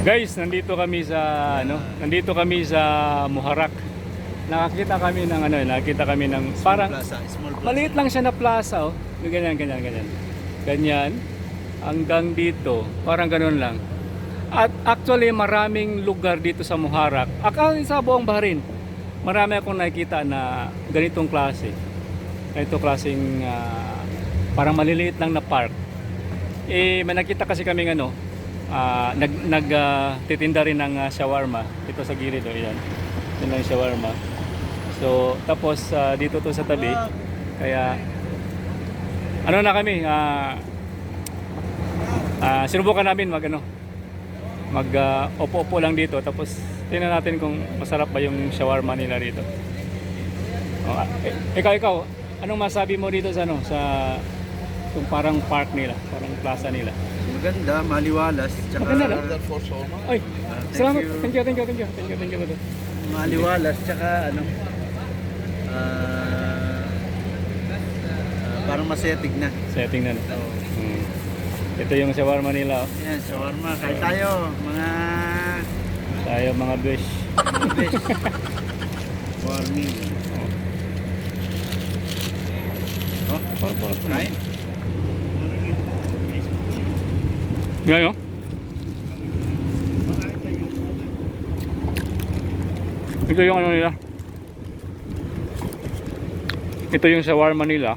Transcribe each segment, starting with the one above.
Guys, nandito kami sa Muharraq. Nakakita kami ng parang Small plaza. maliit lang siya na plaza, oh. Ganyan. Ganyan. Hanggang dito, parang ganoon lang. At actually, maraming lugar dito sa Muharraq. Sa buong Bahrain, marami akong nakikita na ganitong klase. Ganitong klaseng parang maliliit lang na park. May nakita kasi kaming titinda rin ng shawarma dito sa gilid, yan. Yan lang shawarma. So, tapos dito to sa tabi. Kaya sinubukan namin upo-upo lang dito, tapos tingnan natin kung masarap ba yung shawarma nila dito. Ikaw, anong masabi mo dito sa kung parang park nila, parang plaza nila? Maganda, maliwalas. Tsaka, Maganda lang. Ay, salamat. you. Thank you. Maliwalas, tsaka parang masetig na. Setting na. Ito yung shawarma nila, oh. Yan, shawarma. Kain tayo, Tayo mga besh. best. Warming. Kain. Ngayon, ito yung nila. Ito yung shawarma nila.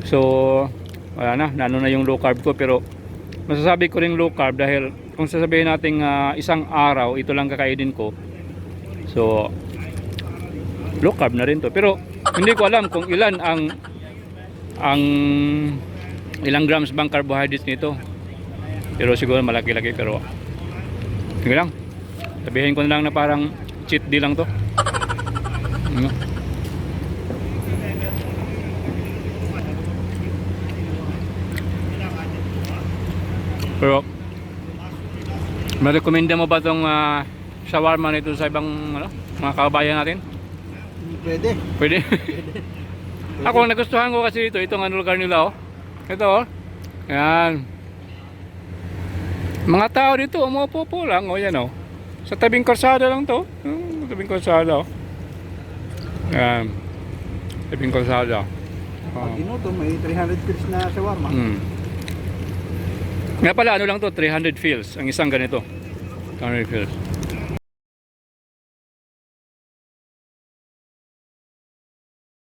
So, wala na yung low carb ko, pero masasabi ko ring low carb dahil kung sasabihin natin isang araw ito lang kakainin ko, so low carb na rin to. Pero hindi ko alam kung ilan ang ilang grams bang carbohydrates nito, pero siguro malaki-laki. Pero sige lang, sabihin ko na lang na parang cheat day lang to. Pero ma-recommenda mo ba tong shawarma nito sa ibang mga kababayan natin? Pwede. Ako nagustuhan ko kasi itong lugar nila, oh. Ito, oh. Yan. Mga tao dito, umuupo lang, oh, yan, oh. Sa tabing kalsada lang to. Tabing kalsada, oh. Yan. Tabing kalsada. Pag inuto, may 300 pills na shawarma. Nga pala, lang to, 300 fils ang isang ganito. 300 fils.